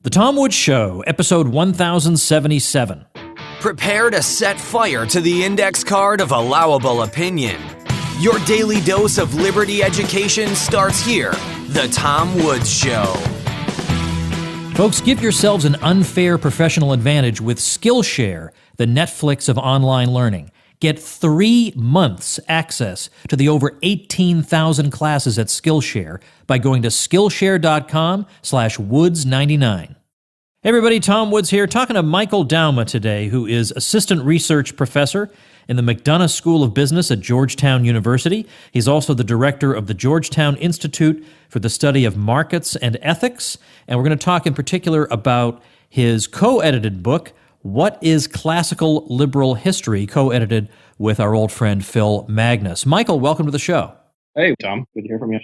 The Tom Woods Show, episode 1077. Prepare to set fire to the index card of allowable opinion. Your daily dose of liberty education starts here. The Tom Woods Show. Folks, give yourselves an unfair professional advantage with Skillshare, the Netflix of online learning. Get 3 months access to the over 18,000 classes at Skillshare by going to Skillshare.com/Woods99. Hey everybody, Tom Woods here, talking to Michael Dauma today, who is Assistant Research Professor in the McDonough School of Business at Georgetown University. He's also the director of the Georgetown Institute for the Study of Markets and Ethics, and we're going to talk in particular about his co-edited book, What is Classical Liberal History, co-edited with our old friend Phil Magnus. Michael, welcome to the show. Hey, Tom. Good to hear from you.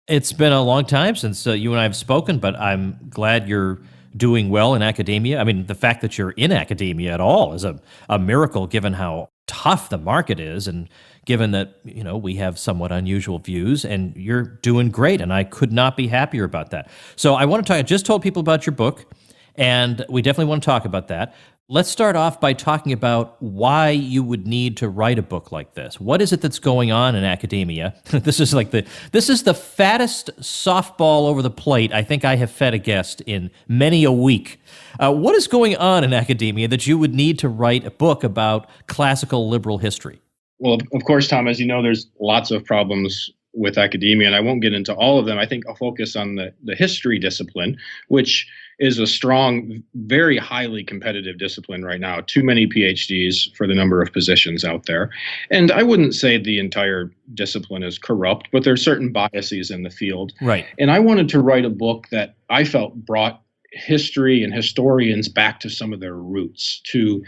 It's been a long time since you and I have spoken, but I'm glad you're doing well in academia. I mean, the fact that you're in academia at all is a miracle, given how tough the market is and given that, you know, we have somewhat unusual views, and you're doing great, and I could not be happier about that. So I want to talk, I just told people about your book, and we definitely want to talk about that. Let's start off by talking about why you would need to write a book like this. What is it that's going on in academia? This is the fattest softball over the plate I think I have fed a guest in many a week. What is going on in academia that you would need to write a book about classical liberal history? Well, of course, Tom, as you know, there's lots of problems with academia, and I won't get into all of them. I think I'll focus on the history discipline, which is a strong, very highly competitive discipline right now. Too many PhDs for the number of positions out there. And I wouldn't say the entire discipline is corrupt, but there's certain biases in the field. Right. And I wanted to write a book that I felt brought history and historians back to some of their roots, to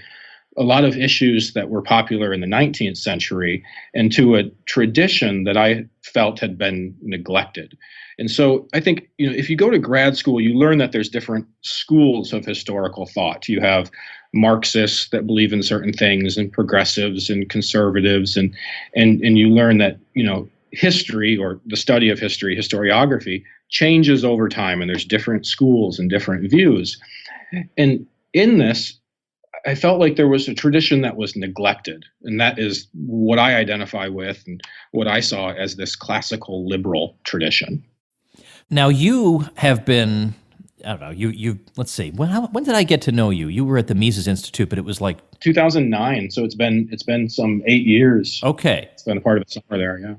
a lot of issues that were popular in the 19th century, and to a tradition that I felt had been neglected. And so I think, you know, if you go to grad school, you learn that there's different schools of historical thought. You have Marxists that believe in certain things, and progressives and conservatives, and you learn that, you know, history, or the study of history, historiography, changes over time, and there's different schools and different views. And in this, I felt like there was a tradition that was neglected, and that is what I identify with and what I saw as this classical liberal tradition. Now, you have been, I don't know, you let's see, when did I get to know you? You were at the Mises Institute, but it was like 2009, so it's been some 8 years. Okay. It's been a part of the summer there, yeah.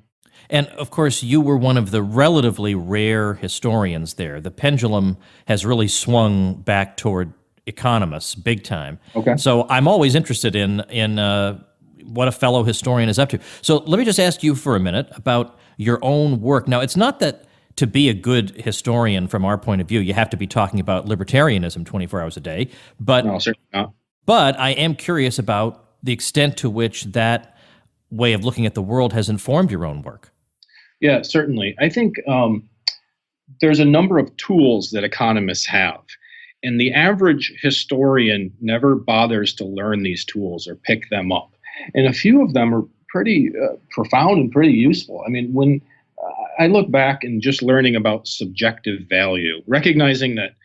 And of course, you were one of the relatively rare historians there. The pendulum has really swung back toward economists big time. Okay. So I'm always interested in what a fellow historian is up to. So let me just ask you for a minute about your own work. Now, it's not that to be a good historian from our point of view, you have to be talking about libertarianism 24 hours a day. But, no, certainly not. But I am curious about the extent to which that way of looking at the world has informed your own work. Yeah, certainly. I think there's a number of tools that economists have. And the average historian never bothers to learn these tools or pick them up. And a few of them are pretty profound and pretty useful. I mean, when I look back and just learning about subjective value, recognizing that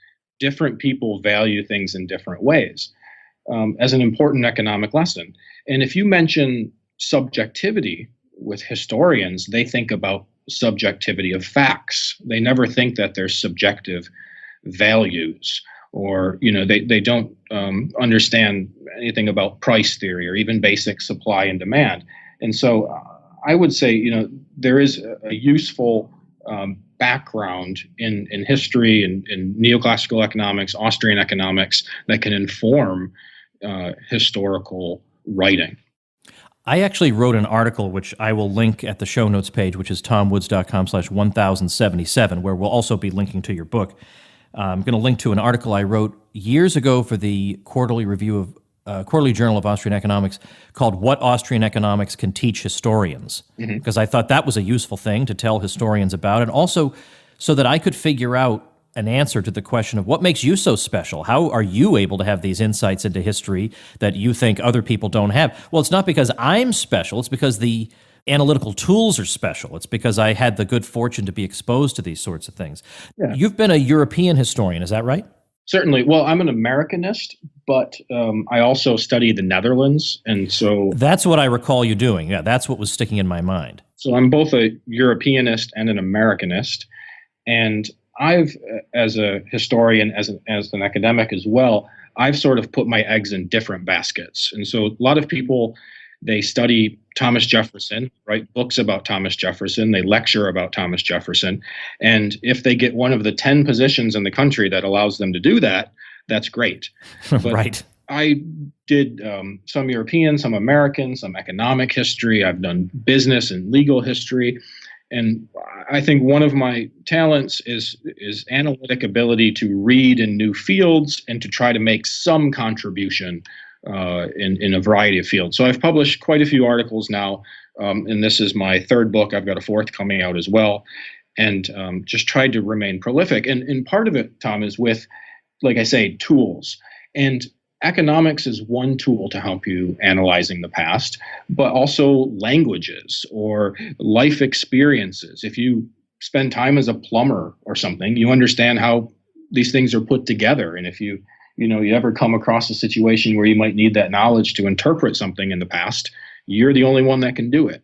different people value things in different ways, as an important economic lesson. And if you mention subjectivity with historians, they think about subjectivity of facts. They never think that there's subjective values, or, you know, they don't understand anything about price theory or even basic supply and demand. And so I would say, you know, there is a useful background in history and in neoclassical economics, Austrian economics, that can inform historical writing. I actually wrote an article, which I will link at the show notes page, which is tomwoods.com/1077, where we'll also be linking to your book. I'm going to link to an article I wrote years ago for the Quarterly Journal of Austrian Economics called "What Austrian Economics Can Teach Historians," because I thought that was a useful thing to tell historians about, and also so that I could figure out an answer to the question of what makes you so special. How are you able to have these insights into history that you think other people don't have? Well, it's not because I'm special. It's because the analytical tools are special. It's because I had the good fortune to be exposed to these sorts of things. Yeah. You've been a European historian, is that right? Certainly. Well, I'm an Americanist, but I also study the Netherlands, and That's what I recall you doing. Yeah, that's what was sticking in my mind. so I'm both a Europeanist and an Americanist. And I've, as a historian, as an academic as well, I've sort of put my eggs in different baskets. And so a lot of people, they study Thomas Jefferson, write books about Thomas Jefferson, they lecture about Thomas Jefferson. And if they get one of the 10 positions in the country that allows them to do that, that's great. But Right. I did some European, some American, some economic history. I've done business and legal history. And I think one of my talents is analytic ability to read in new fields and to try to make some contribution in a variety of fields. So I've published quite a few articles now, and this is my third book. I've got a fourth coming out as well, and just tried to remain prolific. And part of it, Tom, is with, like I say, tools. And economics is one tool to help you analyzing the past, but also languages or life experiences. If you spend time as a plumber or something, you understand how these things are put together. And if you ever come across a situation where you might need that knowledge to interpret something in the past, you're the only one that can do it,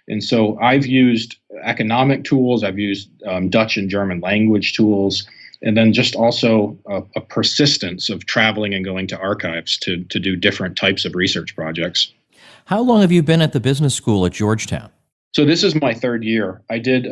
And so I've used economic tools, I've used Dutch and German language tools, and then just also a persistence of traveling and going to archives to do different types of research projects. How long have you been at the business school at Georgetown? So this is my third year. I did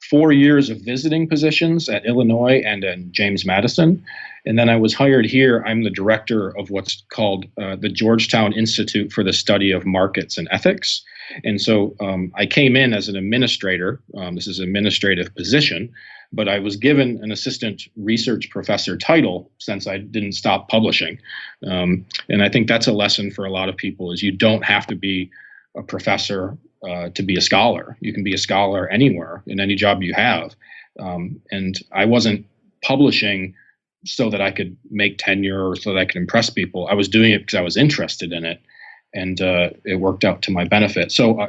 4 years of visiting positions at Illinois and in James Madison. And then I was hired here. I'm the director of what's called the Georgetown Institute for the Study of Markets and Ethics. And so I came in as an administrator. This is an administrative position, but I was given an assistant research professor title since I didn't stop publishing. And I think that's a lesson for a lot of people is you don't have to be a professor to be a scholar. You can be a scholar anywhere in any job you have. And I wasn't publishing so that I could make tenure or so that I could impress people. I was doing it because I was interested in it, and it worked out to my benefit. So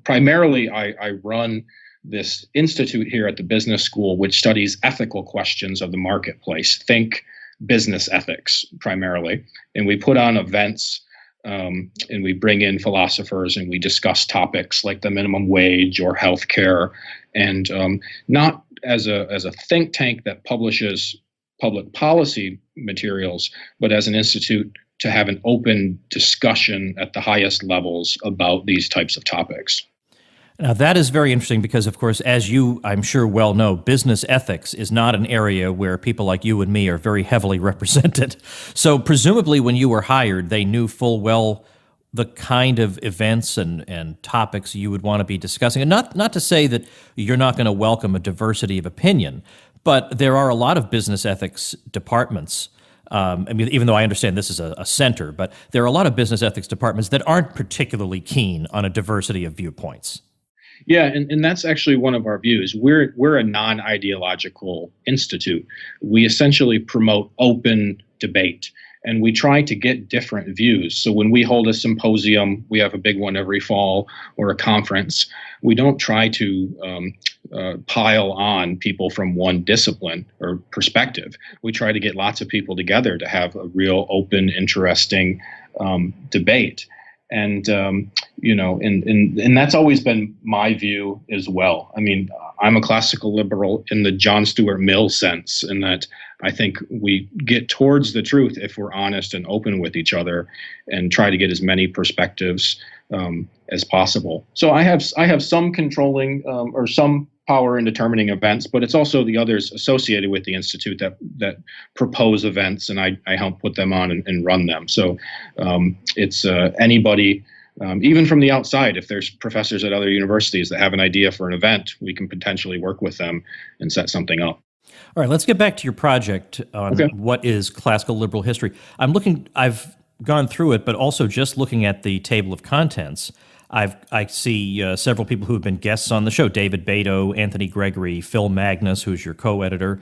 primarily, I run this institute here at the business school, which studies ethical questions of the marketplace. Think business ethics primarily. And we put on events and we bring in philosophers and we discuss topics like the minimum wage or healthcare, and not as a think tank that publishes public policy materials, but as an institute to have an open discussion at the highest levels about these types of topics. Now, that is very interesting because, of course, as you, I'm sure, well know, business ethics is not an area where people like you and me are very heavily represented. So presumably when you were hired, they knew full well the kind of events and topics you would want to be discussing. And not to say that you're not going to welcome a diversity of opinion, but there are a lot of business ethics departments. I mean, even though I understand this is a center, but there are a lot of business ethics departments that aren't particularly keen on a diversity of viewpoints. Yeah, and that's actually one of our views. We're a non-ideological institute. We essentially promote open debate, and we try to get different views. So when we hold a symposium, we have a big one every fall, or a conference, we don't try to pile on people from one discipline or perspective. We try to get lots of people together to have a real open, interesting debate. And, and that's always been my view as well. I mean, I'm a classical liberal in the John Stuart Mill sense, in that I think we get towards the truth if we're honest and open with each other and try to get as many perspectives as possible. So I have some controlling or some power in determining events, but it's also the others associated with the institute that propose events, and I help put them on and run them. So it's anybody, even from the outside. If there's professors at other universities that have an idea for an event, we can potentially work with them and set something up. All right, let's get back to your project on what is classical liberal history. I've gone through it, but also just looking at the table of contents, I see several people who have been guests on the show: David Beto, Anthony Gregory, Phil Magnus, who's your co-editor,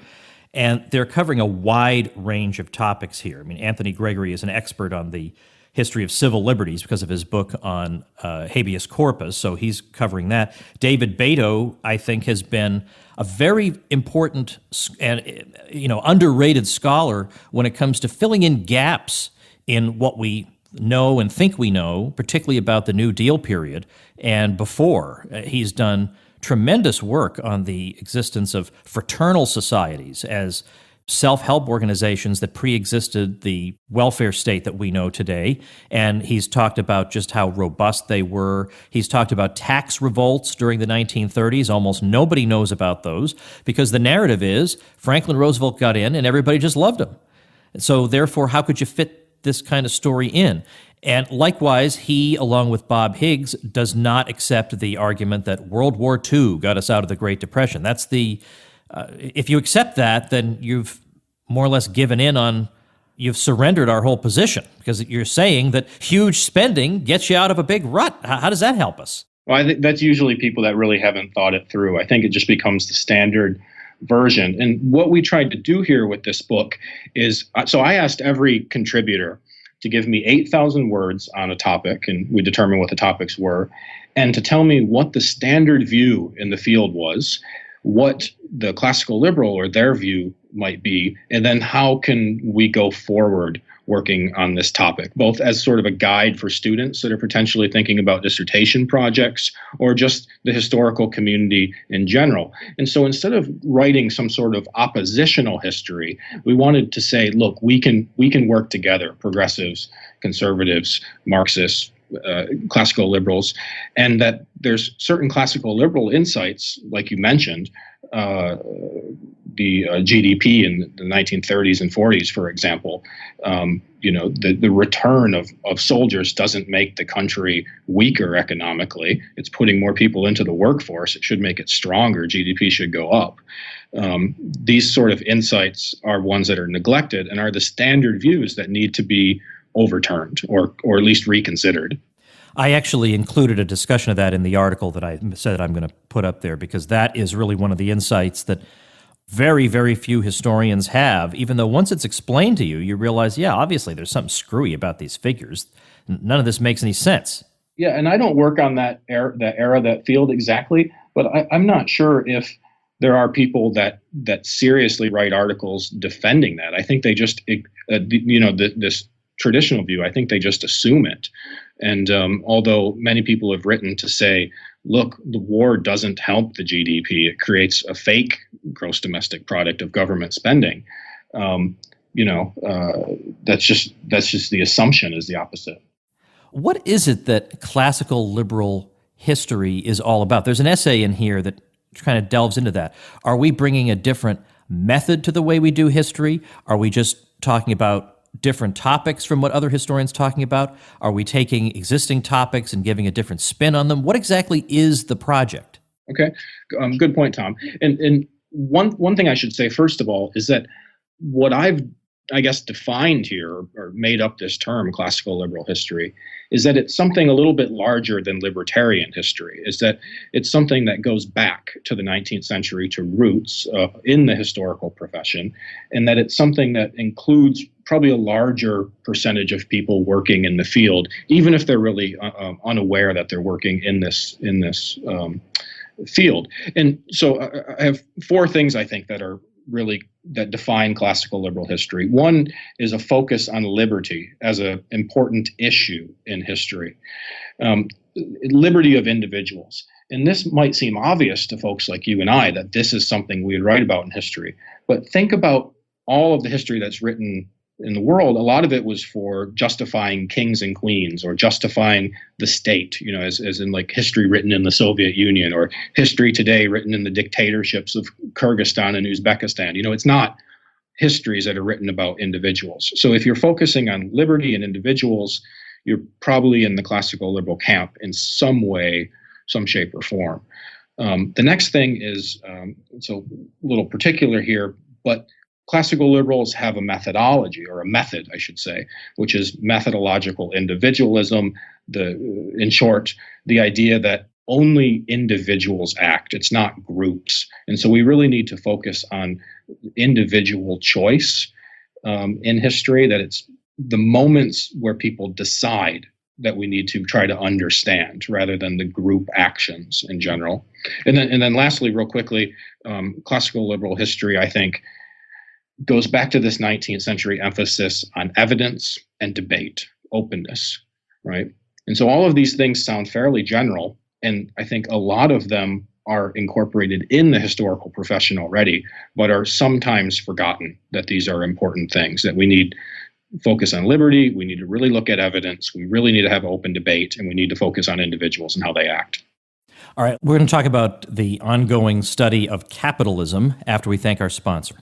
and they're covering a wide range of topics here. I mean, Anthony Gregory is an expert on the history of civil liberties because of his book on habeas corpus, so he's covering that. David Beto, I think, has been a very important and underrated scholar when it comes to filling in gaps in what we know and think we know, particularly about the New Deal period and before. He's done tremendous work on the existence of fraternal societies as self-help organizations that pre-existed the welfare state that we know today. And he's talked about just how robust they were. He's talked about tax revolts during the 1930s. Almost nobody knows about those because the narrative is Franklin Roosevelt got in and everybody just loved him. And so therefore, how could you fit this kind of story in? And likewise, he, along with Bob Higgs, does not accept the argument that World War II got us out of the Great Depression. That's if you accept that, then you've more or less you've surrendered our whole position because you're saying that huge spending gets you out of a big rut. How does that help us? Well, I think that's usually people that really haven't thought it through. I think it just becomes the standard version. And what we tried to do here with this book is, so I asked every contributor to give me 8,000 words on a topic, and we determined what the topics were, and to tell me what the standard view in the field was, what the classical liberal or their view might be, and then how can we go forward working on this topic, both as sort of a guide for students that are potentially thinking about dissertation projects or just the historical community in general. And so instead of writing some sort of oppositional history, we wanted to say, look, we can work together, progressives, conservatives, Marxists, classical liberals, and that there's certain classical liberal insights, like you mentioned, the GDP in the 1930s and 40s, for example. The return of soldiers doesn't make the country weaker economically. It's putting more people into the workforce. It should make it stronger. GDP should go up. These sort of insights are ones that are neglected and are the standard views that need to be overturned or at least reconsidered. I actually included a discussion of that in the article that I said I'm going to put up there because that is really one of the insights that very, very few historians have, even though once it's explained to you, you realize, yeah, obviously there's something screwy about these figures. None of this makes any sense. Yeah, and I don't work on that that field exactly, but I'm not sure if there are people that seriously write articles defending that. I think they just, this traditional view, I think they just assume it. And although many people have written to say, look, the war doesn't help the GDP, it creates a fake gross domestic product of government spending. That's just the assumption is the opposite. What is it that classical liberal history is all about? There's an essay in here that kind of delves into that. Are we bringing a different method to the way we do history? Are we just talking about different topics from what other historians talking about? Are we taking existing topics and giving a different spin on them? What exactly is the project? Okay, good point, Tom. And one thing I should say first of all is that what I've defined here or made up this term, classical liberal history, is that it's something a little bit larger than libertarian history, is that it's something that goes back to the 19th century to roots in the historical profession, and that it's something that includes probably a larger percentage of people working in the field, even if they're really unaware that they're working in this field. And so I have four things I think that define classical liberal history. One is a focus on liberty as an important issue in history, liberty of individuals. And this might seem obvious to folks like you and I that this is something we would write about in history. But think about all of the history that's written in the world. A lot of it was for justifying kings and queens or justifying the state, as in like history written in the Soviet Union or history today written in the dictatorships of Kyrgyzstan and Uzbekistan. It's not histories that are written about individuals. So if you're focusing on liberty and individuals, you're probably in the classical liberal camp in some way, some shape or form. The next thing is, it's a little particular here, but classical liberals have a methodology, or a method, I should say, which is methodological individualism. In short, the idea that only individuals act, it's not groups. And so we really need to focus on individual choice in history, that it's the moments where people decide that we need to try to understand rather than the group actions in general. And then lastly, real quickly, classical liberal history, I think, goes back to this 19th century emphasis on evidence and debate, openness, right? And so all of these things sound fairly general, and I think a lot of them are incorporated in the historical profession already, but are sometimes forgotten that these are important things, that we need focus on liberty, we need to really look at evidence, we really need to have open debate, and we need to focus on individuals and how they act. All right, we're going to talk about the ongoing study of capitalism after we thank our sponsor.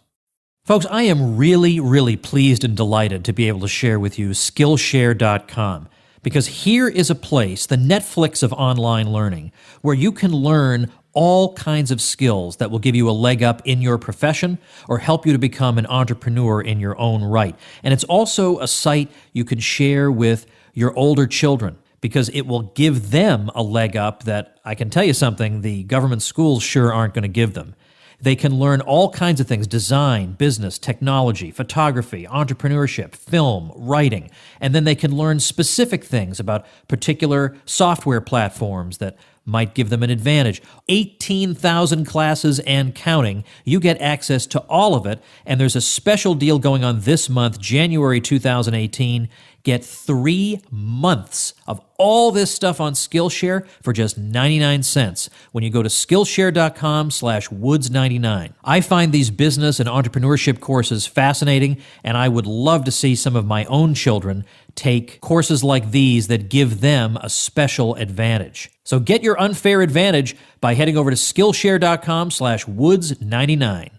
Folks, I am really, really pleased and delighted to be able to share with you Skillshare.com, because here is a place, the Netflix of online learning, where you can learn all kinds of skills that will give you a leg up in your profession or help you to become an entrepreneur in your own right. And it's also a site you can share with your older children, because it will give them a leg up that, I can tell you something, the government schools sure aren't going to give them. They can learn all kinds of things: design, business, technology, photography, entrepreneurship, film, writing. And then they can learn specific things about particular software platforms that might give them an advantage. 18,000 classes and counting. You get access to all of it. And there's a special deal going on this month, January 2018. Get 3 months of all this stuff on Skillshare for just 99 cents when you go to Skillshare.com/Woods99. I find these business and entrepreneurship courses fascinating, and I would love to see some of my own children take courses like these that give them a special advantage. So get your unfair advantage by heading over to Skillshare.com/Woods99.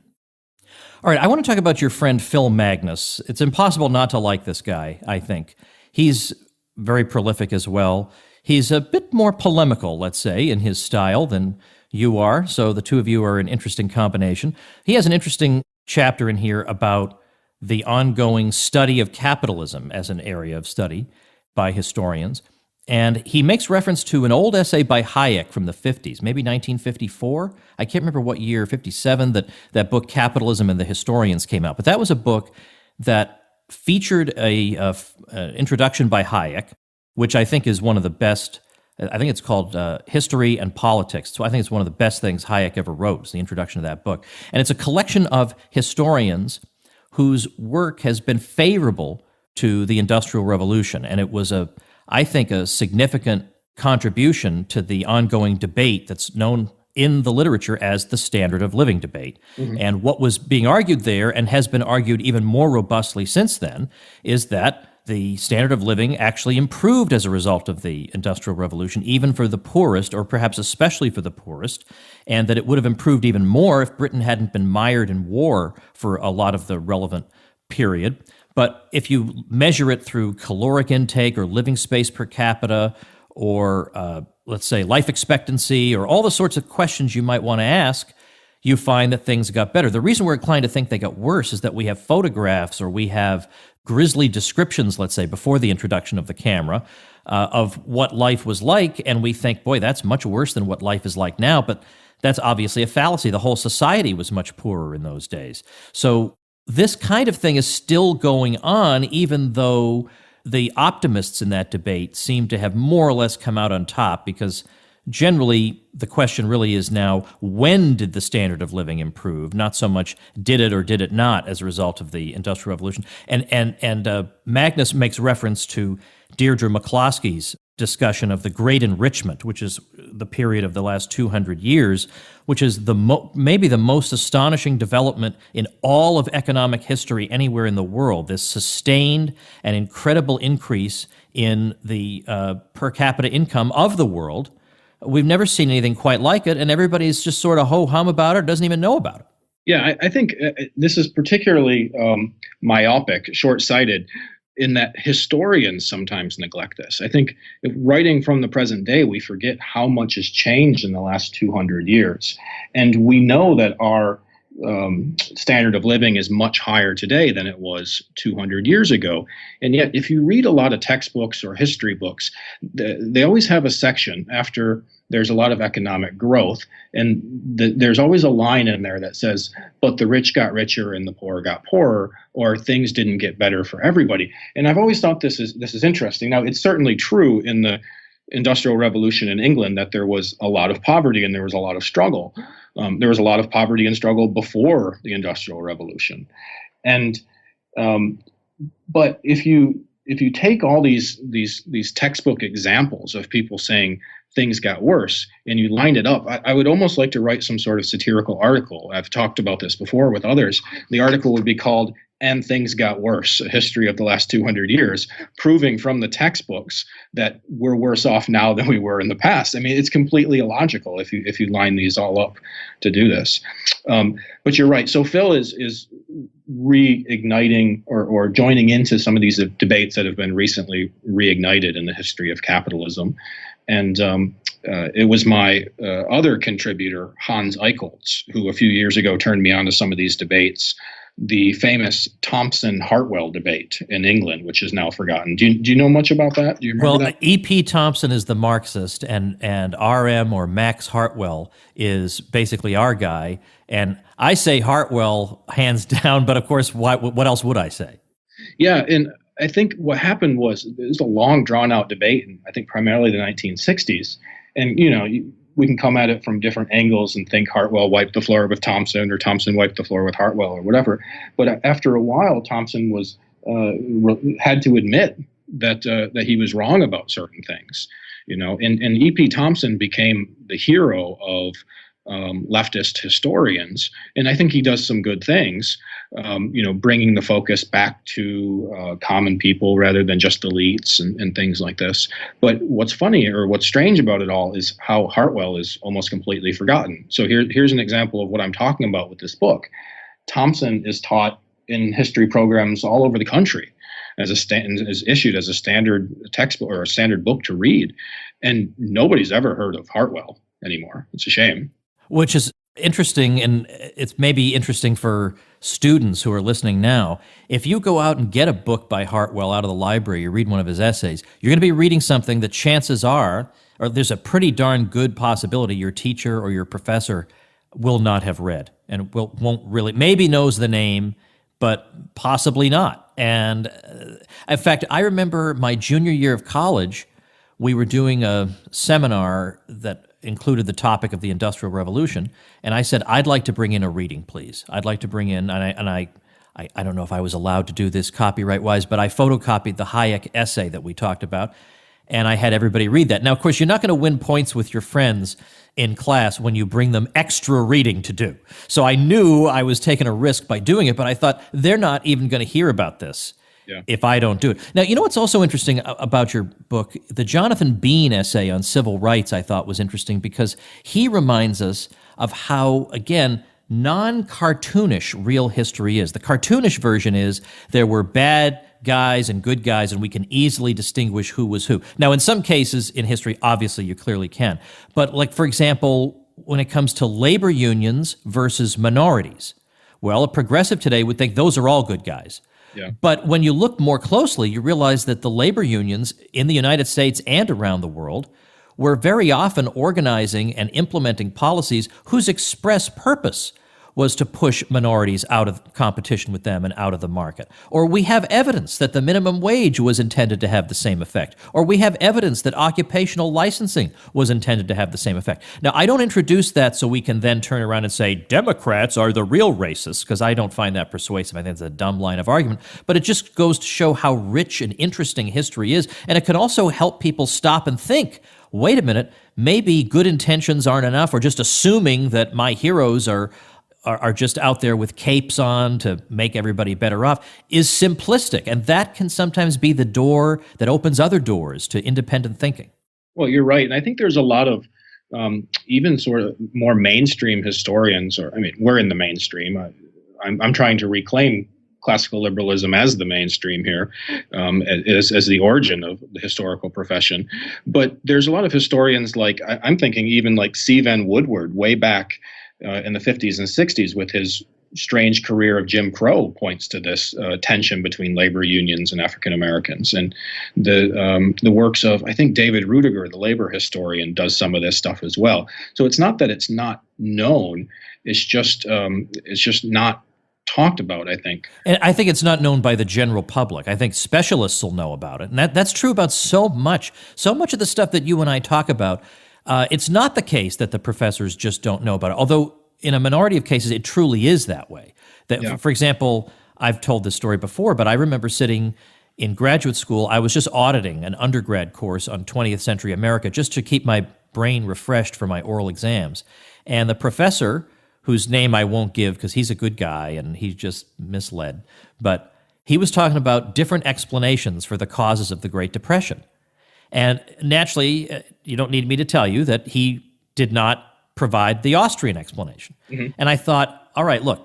All right, I want to talk about your friend Phil Magnus. It's impossible not to like this guy, I think. He's very prolific as well. He's a bit more polemical, let's say, in his style than you are, so the two of you are an interesting combination. He has an interesting chapter in here about the ongoing study of capitalism as an area of study by historians. And he makes reference to an old essay by Hayek from the 50s, maybe 1954. I can't remember what year, 57, that book Capitalism and the Historians came out. But that was a book that featured a introduction by Hayek, which I think is one of the best. I think it's called History and Politics. So I think it's one of the best things Hayek ever wrote, was the introduction to that book. And it's a collection of historians whose work has been favorable to the Industrial Revolution. And it was I think, a significant contribution to the ongoing debate that's known in the literature as the standard of living debate. Mm-hmm. And what was being argued there, and has been argued even more robustly since then, is that the standard of living actually improved as a result of the Industrial Revolution, even for the poorest, or perhaps especially for the poorest, and that it would have improved even more if Britain hadn't been mired in war for a lot of the relevant period. But if you measure it through caloric intake or living space per capita or, let's say, life expectancy or all the sorts of questions you might want to ask, you find that things got better. The reason we're inclined to think they got worse is that we have photographs or we have grisly descriptions, let's say, before the introduction of the camera, of what life was like, and we think, boy, that's much worse than what life is like now. But that's obviously a fallacy. The whole society was much poorer in those days. So this kind of thing is still going on, even though the optimists in that debate seem to have more or less come out on top, because generally the question really is now, when did the standard of living improve? Not so much did it or did it not as a result of the Industrial Revolution. And Magnus makes reference to Deirdre McCloskey's discussion of the Great Enrichment, which is the period of the last 200 years, which is maybe the most astonishing development in all of economic history anywhere in the world, this sustained and incredible increase in the per capita income of the world. We've never seen anything quite like it, and everybody's just sort of ho-hum about it, doesn't even know about it. Yeah, I think this is particularly myopic, short-sighted, in that historians sometimes neglect this. I think writing from the present day, we forget how much has changed in the last 200 years. And we know that our standard of living is much higher today than it was 200 years ago. And yet, if you read a lot of textbooks or history books, they always have a section after there's a lot of economic growth, and there's always a line in there that says, but the rich got richer and the poor got poorer, or things didn't get better for everybody. And I've always thought this is interesting. Now, it's certainly true in the Industrial Revolution in England that there was a lot of poverty and there was a lot of struggle. There was a lot of poverty and struggle before the Industrial Revolution. And but if you take all these textbook examples of people saying things got worse and you line it up, I would almost like to write some sort of satirical article. I've talked about this before with others. The article would be called "And Things Got Worse: A History of the Last 200 Years," proving from the textbooks that we're worse off now than we were in the past. I mean, it's completely illogical if you line these all up to do this. But you're right. So Phil is reigniting or joining into some of these debates that have been recently reignited in the history of capitalism. And it was my other contributor, Hans Eichholz, who a few years ago turned me on to some of these debates. The famous Thompson-Hartwell debate in England, which is now forgotten. Do you know much about that? Do you remember that? E.P. Thompson is the Marxist, and R.M. or Max Hartwell is basically our guy. And I say Hartwell hands down, but of course, what else would I say? Yeah, and I think what happened was it was a long, drawn-out debate, and I think primarily the 1960s. And, we can come at it from different angles and think Hartwell wiped the floor with Thompson or Thompson wiped the floor with Hartwell or whatever. But after a while, Thompson was had to admit that he was wrong about certain things, and E.P. Thompson became the hero of leftist historians. And I think he does some good things, bringing the focus back to common people rather than just elites and things like this. But what's funny or what's strange about it all is how Hartwell is almost completely forgotten. So here's an example of what I'm talking about with this book. Thompson is taught in history programs all over the country is issued as a standard textbook or a standard book to read. And nobody's ever heard of Hartwell anymore. It's a shame. Which is interesting, and it's maybe interesting for students who are listening now. If you go out and get a book by Hartwell out of the library, you read one of his essays, you're going to be reading something that chances are, or there's a pretty darn good possibility your teacher or your professor will not have read and won't really, maybe knows the name, but possibly not. And in fact, I remember my junior year of college, we were doing a seminar that included the topic of the Industrial Revolution, and I said, I'd like to bring in a reading, please. I'd like to bring in, and I don't know if I was allowed to do this copyright-wise, but I photocopied the Hayek essay that we talked about, and I had everybody read that. Now, of course, you're not going to win points with your friends in class when you bring them extra reading to do. So I knew I was taking a risk by doing it, but I thought, they're not even going to hear about this. Yeah. If I don't do it. Now, you know what's also interesting about your book? The Jonathan Bean essay on civil rights I thought was interesting because he reminds us of how, again, non-cartoonish real history is. The cartoonish version is there were bad guys and good guys, and we can easily distinguish who was who. Now, in some cases in history, obviously you clearly can. But like, for example, when it comes to labor unions versus minorities, well, a progressive today would think those are all good guys. Yeah. But when you look more closely, you realize that the labor unions in the United States and around the world were very often organizing and implementing policies whose express purpose was to push minorities out of competition with them and out of the market. Or we have evidence that the minimum wage was intended to have the same effect. Or we have evidence that occupational licensing was intended to have the same effect. Now, I don't introduce that so we can then turn around and say, Democrats are the real racists, because I don't find that persuasive. I think it's a dumb line of argument. But it just goes to show how rich and interesting history is. And it can also help people stop and think, wait a minute, maybe good intentions aren't enough, or just assuming that my heroes are just out there with capes on to make everybody better off is simplistic. And that can sometimes be the door that opens other doors to independent thinking. Well, you're right. And I think there's a lot of even sort of more mainstream historians, we're in the mainstream. I'm trying to reclaim classical liberalism as the mainstream here, as the origin of the historical profession. But there's a lot of historians I'm thinking even like C. Van Woodward way back in the 50s and 60s with his strange career of Jim Crow points to this tension between labor unions and African Americans. And the works of, I think, David Rudiger, the labor historian, does some of this stuff as well. So it's not that it's not known; it's just not talked about, I think. And I think it's not known by the general public. I think specialists will know about it. And that's true about so much. So much of the stuff that you and I talk about, it's not the case that the professors just don't know about it. Although in a minority of cases, it truly is that way. That, for example, I've told this story before, but I remember sitting in graduate school. I was just auditing an undergrad course on 20th century America just to keep my brain refreshed for my oral exams. And the professor, whose name I won't give because he's a good guy and he's just misled, but he was talking about different explanations for the causes of the Great Depression. And naturally, you don't need me to tell you that he did not provide the Austrian explanation. Mm-hmm. And I thought, all right, look,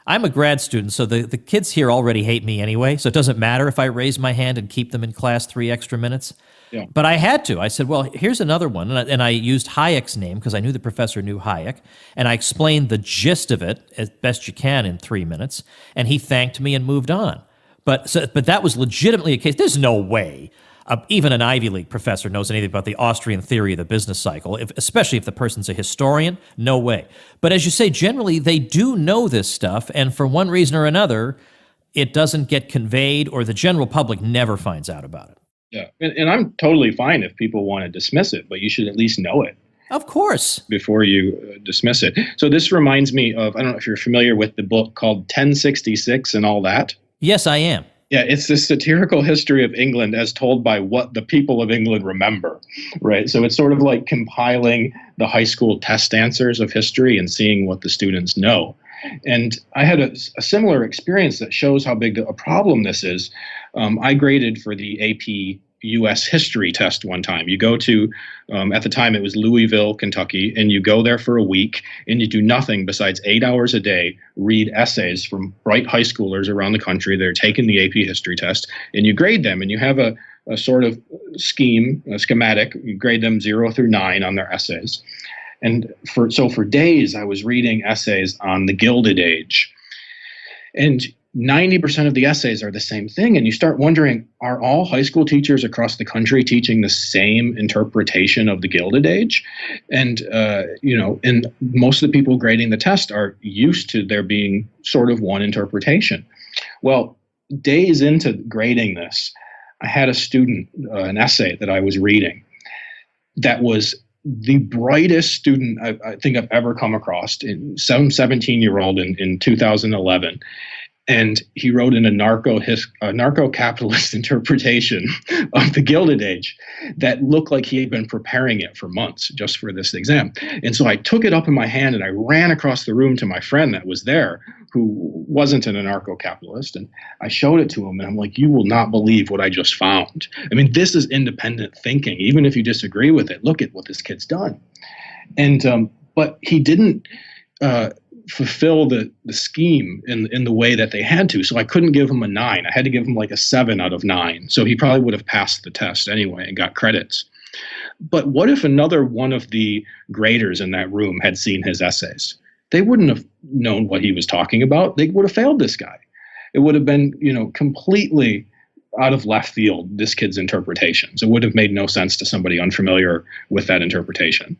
I'm a grad student, so the kids here already hate me anyway, so it doesn't matter if I raise my hand and keep them in class 3 extra minutes. Yeah. But I had to. I said, well, here's another one. And I used Hayek's name because I knew the professor knew Hayek. And I explained the gist of it as best you can in 3 minutes. And he thanked me and moved on. But that was legitimately a case. There's no way even an Ivy League professor knows anything about the Austrian theory of the business cycle, especially if the person's a historian. No way. But as you say, generally, they do know this stuff. And for one reason or another, it doesn't get conveyed, or the general public never finds out about it. Yeah, and I'm totally fine if people want to dismiss it, but you should at least know it. Of course. Before you dismiss it. So this reminds me of, I don't know if you're familiar with the book called 1066 and All That. Yes, I am. Yeah, it's this satirical history of England as told by what the people of England remember, right? So it's sort of like compiling the high school test answers of history and seeing what the students know. And I had a similar experience that shows how big a problem this is. I graded for the AP U.S. history test one time. You go to, at the time it was Louisville, Kentucky, and you go there for a week and you do nothing besides 8 hours a day, read essays from bright high schoolers around the country that are taking the AP history test, and you grade them, and you have a sort of scheme, a schematic. You grade them 0 through 9 on their essays. And for days I was reading essays on the Gilded Age. And 90% of the essays are the same thing. And you start wondering, are all high school teachers across the country teaching the same interpretation of the Gilded Age? And, and most of the people grading the test are used to there being sort of one interpretation. Well, days into grading this, I had a student, an essay that I was reading that was the brightest student I think I've ever come across, some 17-year-old in 2011. And he wrote in a narco-capitalist interpretation of the Gilded Age that looked like he had been preparing it for months just for this exam. And so I took it up in my hand and I ran across the room to my friend that was there, who wasn't an anarcho-capitalist. And I showed it to him, and I'm like, you will not believe what I just found. I mean, this is independent thinking. Even if you disagree with it, look at what this kid's done. And but he didn't fulfill the scheme in the way that they had to. So I couldn't give him a 9. I had to give him like a 7 out of 9. So he probably would have passed the test anyway and got credits. But what if another one of the graders in that room had seen his essays? They wouldn't have known what he was talking about. They would have failed this guy. It would have been, completely out of left field, this kid's interpretations. It would have made no sense to somebody unfamiliar with that interpretation.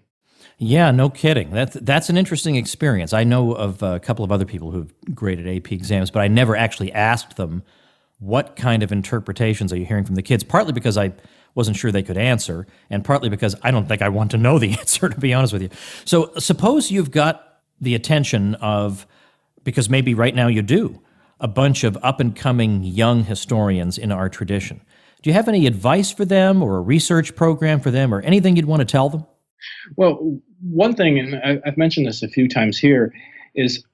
Yeah, no kidding. That's an interesting experience. I know of a couple of other people who've graded AP exams, but I never actually asked them, what kind of interpretations are you hearing from the kids? Partly because I wasn't sure they could answer, and partly because I don't think I want to know the answer, to be honest with you. So suppose you've got the attention of, because maybe right now you do, a bunch of up-and-coming young historians in our tradition. Do you have any advice for them, or a research program for them, or anything you'd want to tell them? Well, one thing, and I've mentioned this a few times here, is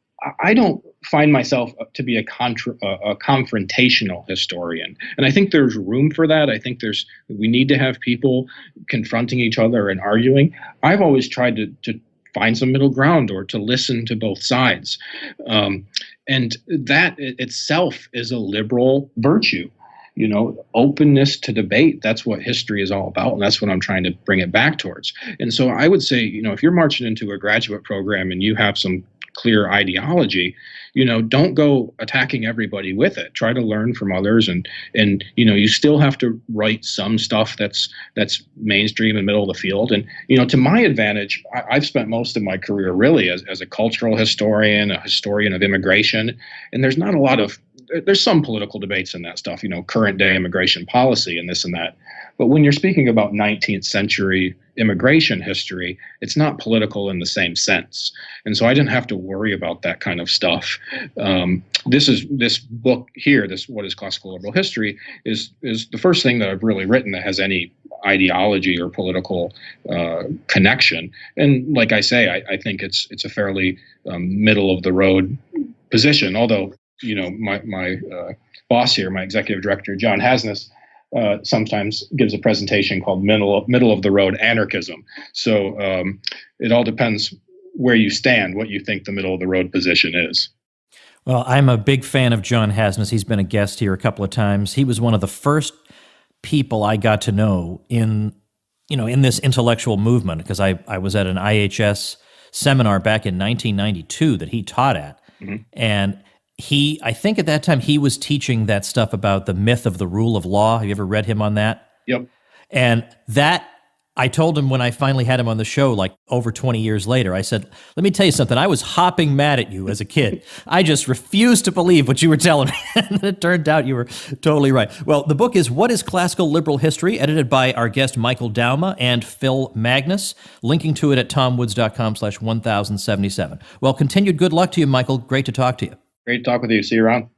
I don't find myself to be a confrontational historian. And I think there's room for that. I think we need to have people confronting each other and arguing. I've always tried to find some middle ground, or to listen to both sides. And that itself is a liberal virtue. openness to debate. That's what history is all about, and that's what I'm trying to bring it back towards. And so I would say, if you're marching into a graduate program and you have some clear ideology, don't go attacking everybody with it. Try to learn from others, and you still have to write some stuff that's mainstream and middle of the field. And to my advantage, I've spent most of my career really as a cultural historian, a historian of immigration, and there's some political debates in that stuff, current day immigration policy and this and that. But when you're speaking about 19th century immigration history, it's not political in the same sense. And so I didn't have to worry about that kind of stuff. This book here, What is Classical Liberal History, is the first thing that I've really written that has any ideology or political connection. And like I say, I think it's a fairly middle of the road position, although my boss here, my executive director, John Hasness, sometimes gives a presentation called middle of the road anarchism. So it all depends where you stand, what you think the middle of the road position is. Well, I'm a big fan of John Hasness. He's been a guest here a couple of times. He was one of the first people I got to know in this intellectual movement, because I was at an IHS seminar back in 1992 that he taught at. Mm-hmm. And I think at that time he was teaching that stuff about the myth of the rule of law. Have you ever read him on that? Yep. And I told him when I finally had him on the show, like over 20 years later, I said, let me tell you something. I was hopping mad at you as a kid. I just refused to believe what you were telling me. And it turned out you were totally right. Well, the book is What is Classical Liberal History, edited by our guest Michael Dauma and Phil Magnus, linking to it at tomwoods.com/1077. Well, continued good luck to you, Michael. Great to talk to you. Great to talk with you. See you around.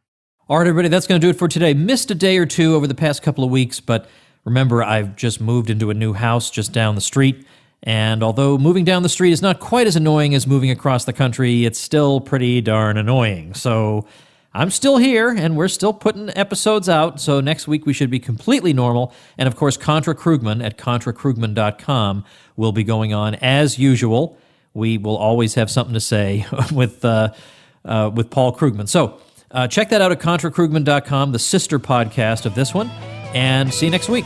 All right, everybody, that's going to do it for today. Missed a day or two over the past couple of weeks, but remember, I've just moved into a new house just down the street, and although moving down the street is not quite as annoying as moving across the country, it's still pretty darn annoying. So I'm still here, and we're still putting episodes out, so next week we should be completely normal. And of course, Contra Krugman at ContraKrugman.com will be going on as usual. We will always have something to say with Paul Krugman. So check that out at ContraKrugman.com, the sister podcast of this one, and see you next week.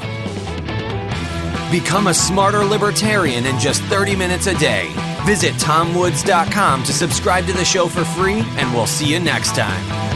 Become a smarter libertarian in just 30 minutes a day. Visit TomWoods.com to subscribe to the show for free, and we'll see you next time.